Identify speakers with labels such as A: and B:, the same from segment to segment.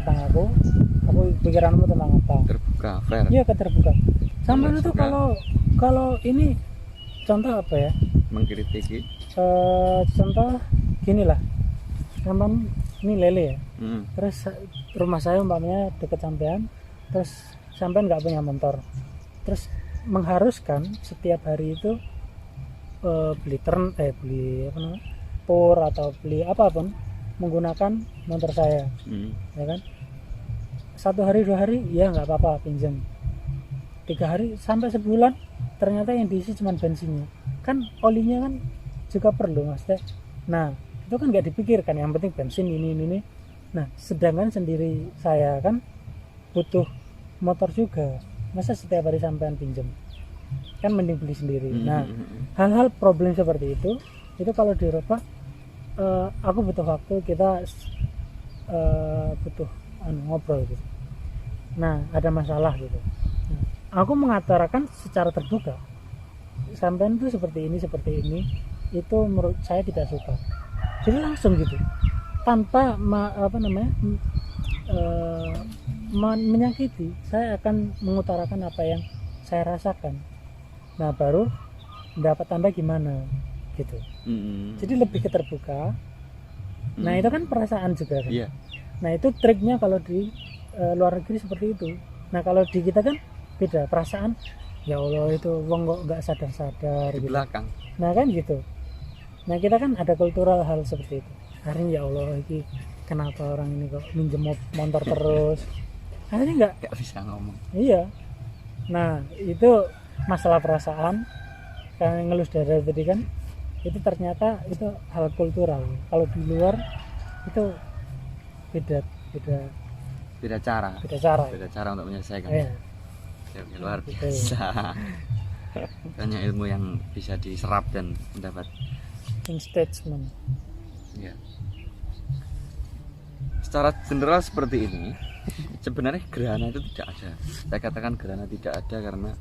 A: tentang aku pikiranmu tentang apa.
B: Terbuka, fair.
A: Iya, terbuka. Sampean itu
B: Juga
A: kalau ini contoh apa ya?
B: mengkritiki.
A: Contoh gini lah, sampean ini lele ya. Terus rumah saya umpamanya deket sampean, terus sampean nggak punya motor, terus mengharuskan setiap hari itu beli apa namanya, pur atau beli apapun menggunakan motor saya, ya kan? 1 hari 2 hari ya nggak apa-apa pinjam, 3 hari sampai sebulan ternyata yang diisi cuma bensinnya, kan olinya kan juga perlu mas teh. Nah itu kan nggak dipikirkan, yang penting bensin ini. Nah sedangkan sendiri saya kan butuh motor juga, masa setiap hari sampean pinjam, kan mending beli sendiri. Nah hal-hal problem seperti itu kalau di Eropa aku butuh waktu, kita butuh ngobrol gitu. Nah ada masalah gitu, nah, aku mengatakan secara terbuka, sampean tuh seperti ini, itu menurut saya tidak suka. Jadi langsung gitu, tanpa menyakiti, saya akan mengutarakan apa yang saya rasakan. Nah baru pendapat Anda gimana gitu. Jadi lebih ke terbuka. Nah itu kan perasaan juga kan. Nah itu triknya kalau di luar negeri seperti itu. Nah kalau di kita kan beda, perasaan ya Allah itu wong kok nggak sadar-sadar
B: di
A: gitu.
B: belakang.
A: Nah kan gitu. Nah kita kan ada kultural hal seperti itu. Hari ini ya Allah ini kenapa orang ini kok minjem motor terus. Akhirnya nggak
B: bisa ngomong.
A: Iya. Nah itu masalah perasaan, kayak ngelus dada tadi kan, itu ternyata itu hal kultural. Kalau di luar itu beda cara
B: untuk menyelesaikan.
A: Iya.
B: Luar biasa. Banyak ilmu yang bisa diserap dan mendapat
A: statement.
B: Ya. Secara general seperti ini, sebenarnya gerhana itu tidak ada. Saya katakan gerhana tidak ada karena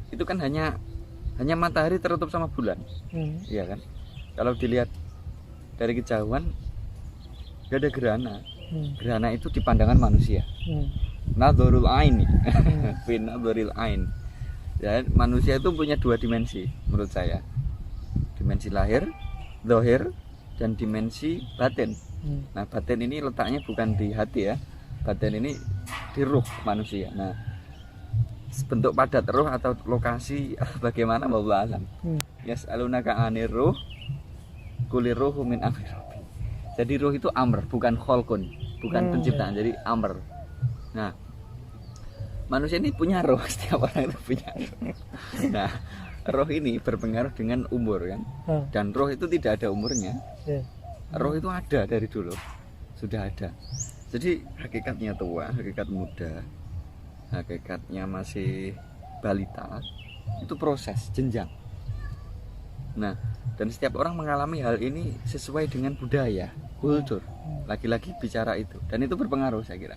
B: itu kan hanya matahari tertutup sama bulan. Iya kan? Kalau dilihat dari kejauhan tidak ada gerhana. Gerhana itu di pandangan manusia. Nadhurul ain. Fi nadhuril ain. Ya, manusia itu punya 2 dimensi menurut saya. Dimensi lahir, zahir, dan dimensi batin. Nah, batin ini letaknya bukan di hati ya. Batin ini di ruh manusia. Nah, bentuk padat ruh atau lokasi bagaimana wallahu alam. Yas'alunaka 'anir ruh qulir ruhu min amri rabbi. Jadi ruh itu amr, bukan kholqun, bukan penciptaan. Jadi amr. Nah, manusia ini punya roh, setiap orang itu punya roh. Nah, roh ini berpengaruh dengan umur kan. Dan roh itu tidak ada umurnya. Roh itu ada dari dulu, sudah ada. Jadi hakikatnya tua, hakikat muda, hakikatnya masih balita, itu proses jenjang. Nah, dan setiap orang mengalami hal ini sesuai dengan budaya, kultur. Lagi-lagi bicara itu, dan itu berpengaruh saya kira.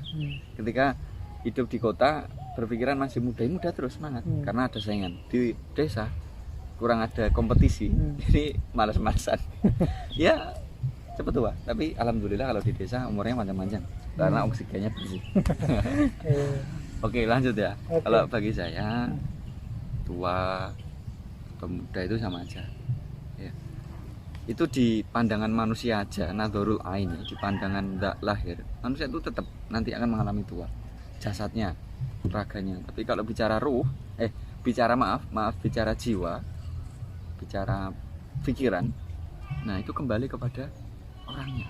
B: Ketika hidup di kota, berpikiran masih muda terus semangat, karena ada saingan. Di desa kurang ada kompetisi, jadi malas-malasan. Ya cepat tua, tapi alhamdulillah kalau di desa umurnya panjang-panjang karena oksigennya bersih. Oke, lanjut ya. Kalau bagi saya tua atau muda itu sama aja ya. Itu di pandangan manusia aja, nadhurul ain, di pandangan lahir manusia itu tetap nanti akan mengalami tua, jasadnya, raganya. Tapi kalau bicara ruh, bicara jiwa, bicara pikiran, nah itu kembali kepada orangnya.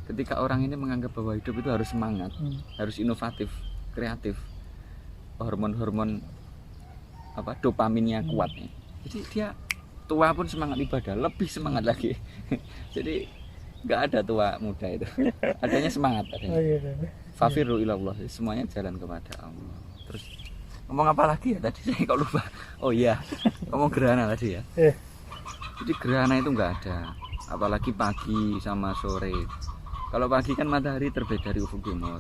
B: Ketika orang ini menganggap bahwa hidup itu harus semangat, harus inovatif, kreatif, hormon-hormon dopaminnya kuat nih. Jadi dia tua pun semangat ibadah, lebih semangat lagi. Jadi nggak ada tua muda itu, adanya semangat adanya. Fafiru ilallah, semuanya jalan kepada Allah. Terus ngomong apa lagi ya tadi, saya kok lupa. Oh iya, ngomong gerhana tadi ya. Jadi gerhana itu nggak ada, apalagi pagi sama sore. Kalau pagi kan matahari terbit dari ufuk timur.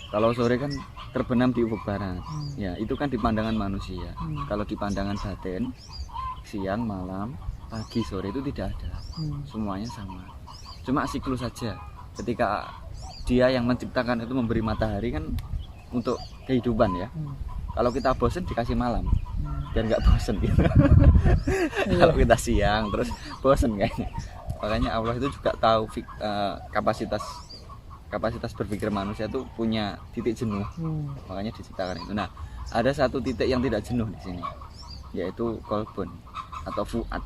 B: Kalau sore kan terbenam di ufuk barat. Ya, itu kan di pandangan manusia. Kalau di pandangan batin, siang, malam, pagi, sore itu tidak ada. Semuanya sama. Cuma siklus saja. Ketika dia yang menciptakan itu memberi matahari kan untuk kehidupan ya. Kalau kita bosen dikasih malam biar nggak bosen gitu. Kalau kita siang terus bosen kayaknya. Makanya Allah itu juga tahu kapasitas berpikir manusia itu punya titik jenuh. Makanya diciptakan itu. Nah, ada satu titik yang tidak jenuh di sini, yaitu kolbun atau fuad.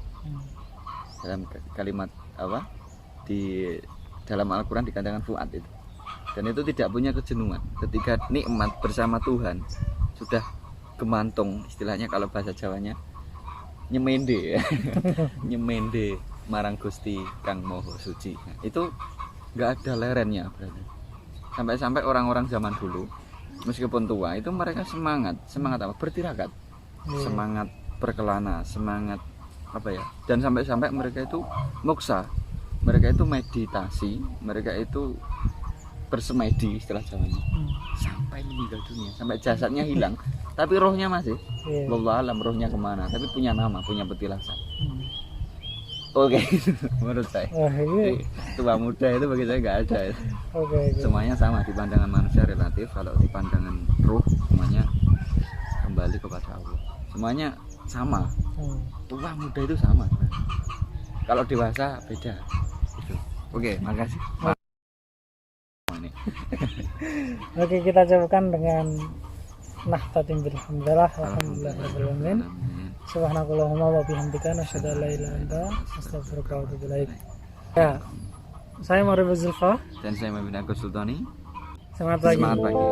B: Dalam kalimat apa? Di dalam Al-Qur'an dikatakan fuad itu. Dan itu tidak punya kejenuhan. Ketika nikmat bersama Tuhan sudah gemantung, istilahnya kalau bahasa Jawanya nyemende ya. Nyemende marang Gusti Kang Moho Suci. Nah, itu nggak ada lerennya berarti. Sampai-sampai orang-orang zaman dulu meskipun tua itu mereka semangat apa? Bertirakat. Semangat berkelana, semangat apa ya? Dan sampai-sampai mereka itu moksa. Mereka itu meditasi, mereka itu bersemedi istilah Jawanya. Sampai meninggal dunia, sampai jasadnya hilang, tapi rohnya masih. Wallahu alam rohnya kemana? Tapi punya nama, punya petilasan. Oke, menurut saya. Tua muda itu bagi saya nggak ada. Semuanya sama di pandangan manusia relatif. Kalau di pandangan ruh semuanya kembali kepada Allah. Semuanya sama. Tua muda itu sama. Kalau dewasa beda. Gitu. Oke, makasih.
A: Oke, kita cukupkan dengan nahtatim bil hamdalah alhamdulillahirabbil alamin. Subhanakallahumma wa bihamdika asyhadu an la ilaha illa anta astaghfiruka wa atubu ilaik. Ya. Saya Mario Zulfa
B: dan saya Mabin Agus Sultani.
A: Semangat pagi.
B: Semangat pagi.